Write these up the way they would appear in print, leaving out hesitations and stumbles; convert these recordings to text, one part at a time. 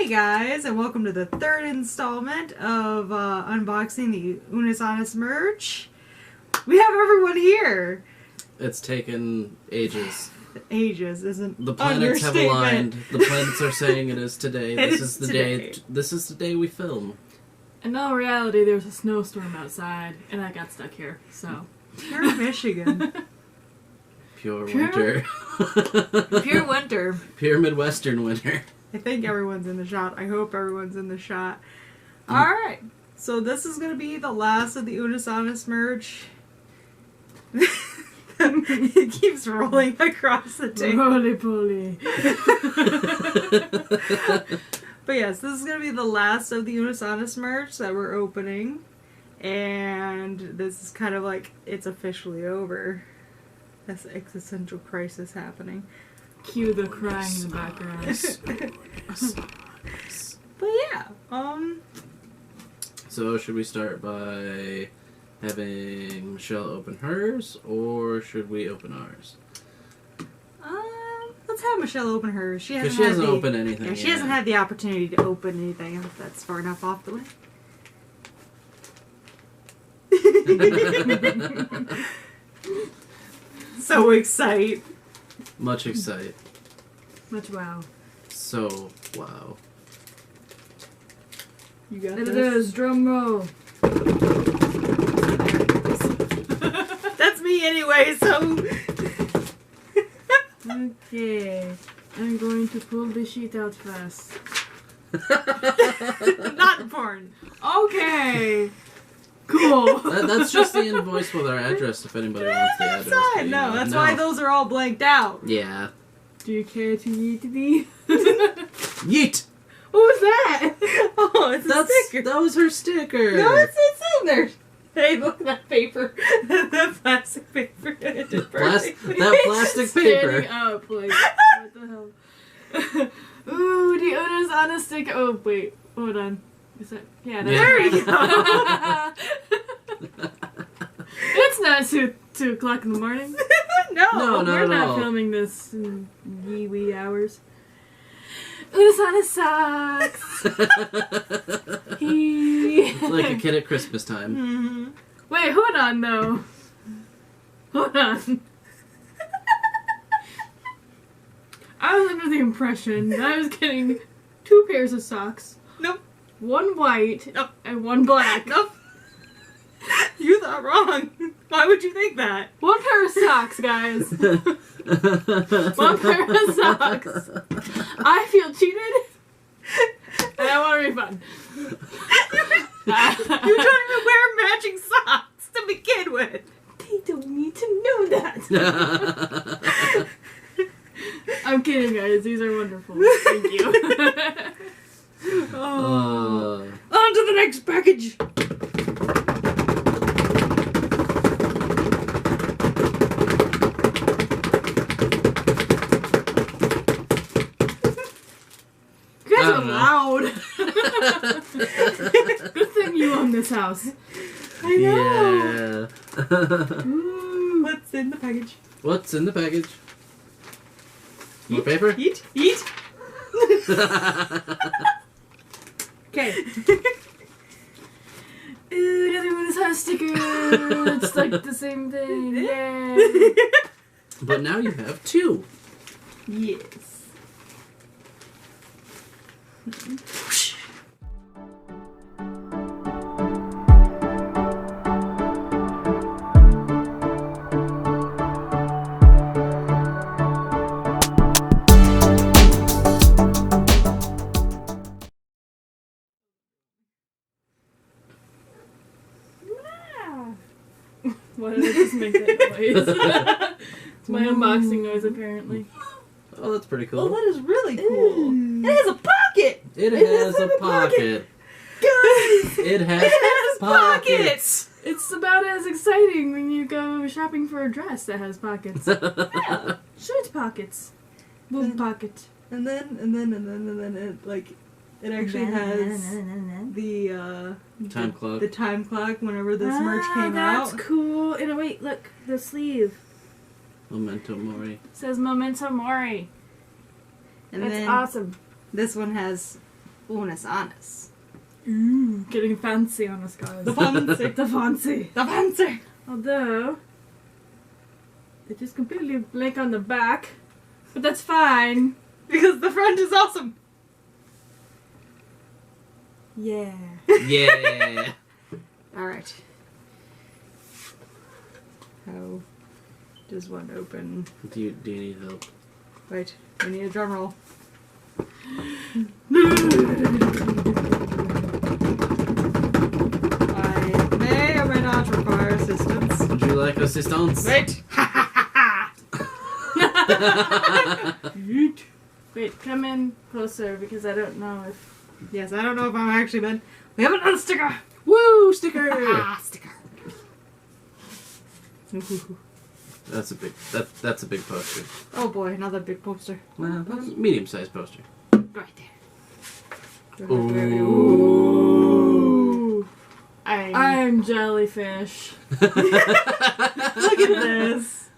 Hey guys, and welcome to the third installment of unboxing the Unus Annus merch. We have everyone here. It's taken ages. Ages isn't the planets have aligned. The planets are saying it is today. This is the today. day. This is the day we film. In all reality, there's a snowstorm outside, and I got stuck here. So Pure Michigan. Pure winter. Pure winter. Pure Midwestern winter. I think everyone's in the shot. I hope everyone's in the shot. Alright, so this is going to be the last of the Unus Annus merch. It keeps rolling across the table. Roly-poly. But yes, this is going to be the last of the Unus Annus merch that we're opening. And this is kind of like, it's officially over. That's an existential crisis happening. Cue the crying in the background. But yeah, So should we start by having Michelle open hers, or should we open ours? let's have Michelle open hers. She Because hasn't, she hasn't opened anything Yeah, she yet. hasn't had the opportunity to open anything if that's far enough off the way. So excited. Much excite. Much wow. So, wow. You got It this? is, drum roll. That's me anyway, so... Okay. I'm going to pull the sheet out fast. Not important. Okay. Cool. That's just the invoice with our address if anybody wants the address. That's but, you no, know, that's no. why those are all blanked out. Yeah. Do you care to eat me? Yeet! What was that? Oh, it's a sticker. That was her sticker. No, it's in there. Hey, look at that paper. That plastic paper. It did perfectly. That plastic paper. Standing up, like, what the hell? Ooh, the Unus Annus sticker. Oh, wait. Hold on. Is that... Yeah, that's There right. you go. It's not 2 o'clock in the morning. No. No, not We're at not all. filming this in wee hours. Unus Annus sucks. Like a kid at Christmas time. Mm-hmm. Wait, hold on, though. Hold on. I was under the impression that I was getting 2 pairs of socks. Nope. 1 white Nope. and 1 black. Nope. You thought wrong. Why would you think that? 1 pair of socks, guys. 1 pair of socks. I feel cheated. And I want a refund. You don't even wear matching socks to begin with. They don't need to know that. I'm kidding, guys. These are wonderful. Thank you. On to the next package. You guys I are don't know. loud. Good thing you own this house. I know. Yeah. What's in the package? What's in the package? More paper? Eat. Okay. Ooh, another one has a sticker. It's like the same thing. Yay. But now you have 2. Yes. Why did I just make that noise? It's my unboxing noise, apparently. Oh, that's pretty Oh, cool. that is really cool. It has a pocket. It has has a a pocket. pocket. Guys, It has it has pockets. It's about as exciting when you go shopping for a dress that has pockets. Yeah. Shirt pockets. Boob pocket. And then it like it actually has the Time clock. The time clock whenever this merch came out. That's cool. And wait, look, the sleeve. Memento Mori. It says Memento Mori. And That's then awesome. this one has Unus Annus. Ooh, getting fancy on us, guys. The fancy. The fancy. The fancy. Although, it is completely blank on the back, but that's fine. Because the front is awesome. Yeah. Yeah. Alright. How does one open? Do you need help? Wait, we need a drum roll. I may or may not require assistance. Would you like assistance? Wait! Wait, come in closer because I don't know if. Yes, I don't know if I'm actually been. We haven't done a sticker! Woo! Sticker! Sticker! That's a big. That's a big poster. Oh boy, another big poster. Well, that's a medium-sized poster. Right there. Ooh. I'm jellyfish. Look at this.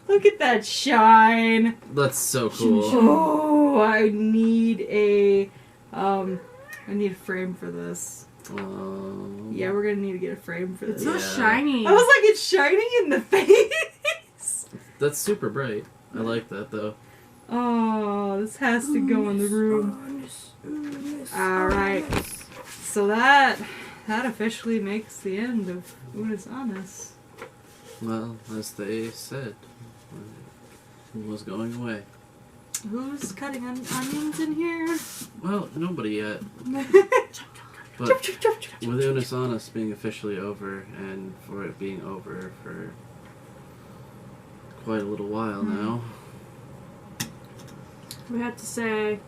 Look at that shine. That's so cool. Oh, I need a frame for this. Yeah, we're gonna need to get a frame for this. It's so Yeah. shiny. I was like, it's shining in the face. That's super bright. I like that though. Oh, this has to go in the room. All right. So that officially makes the end of Unus Annus. Well, as they said, it was going away. Who's cutting onions in here? Well, nobody yet. But with Unus Annus being officially over, and for it being over for quite a little while now, We have to say,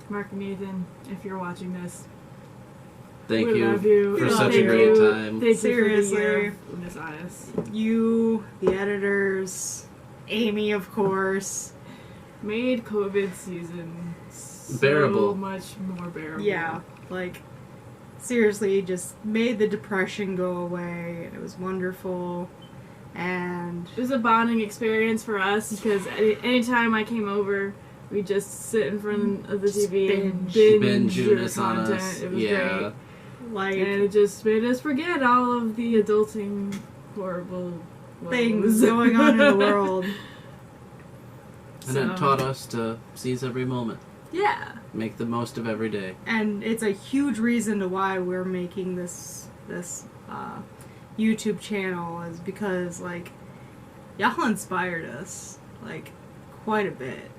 Mark and Ethan, if you're watching this, thank we you love you. for We such love a great you. time. Thank Seriously. you for the year of Unus Annus. You, the editors, Amy, of course. Made COVID season so Bearable. much more bearable. Yeah, like, seriously, just made the depression go away. It was wonderful. And It was a bonding experience for us because anytime I came over, we just sit in front of the Just TV and binge. Binge your Unus content. Annus. It was Yeah. great. like And it just made us forget all of the adulting horrible things woes. going on in the world. And it taught us to seize every moment, Yeah. make the most of every day. And it's a huge reason to why we're making this YouTube channel is because, like, y'all inspired us, like, quite a bit.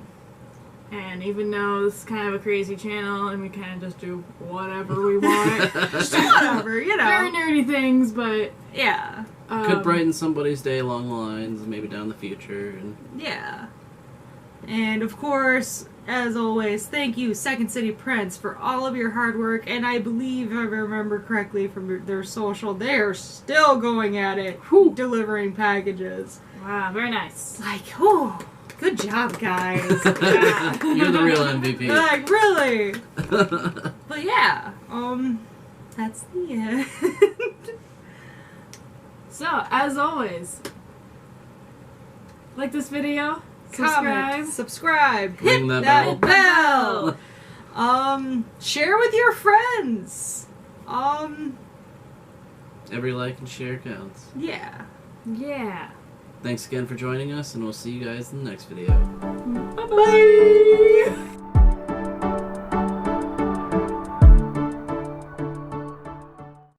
And even though it's kind of a crazy channel and we kind of just do whatever we want, Just whatever, you very know. nerdy things, but Yeah. Could brighten somebody's day along the lines, maybe down the future. And Yeah. And of course, as always, thank you, Second City Prints, for all of your hard work. And I believe, if I remember correctly from their social, they are still going at it, delivering packages. wow, very nice. Like, oh, good job, guys. you're the real MVP. Like, really? But yeah, that's the end. So, as always, like this video, Comment, subscribe, Ring hit that bell. Share with your friends. Every like and share counts. Yeah. yeah. Thanks again for joining us, and we'll see you guys in the next video. Bye-bye. Bye.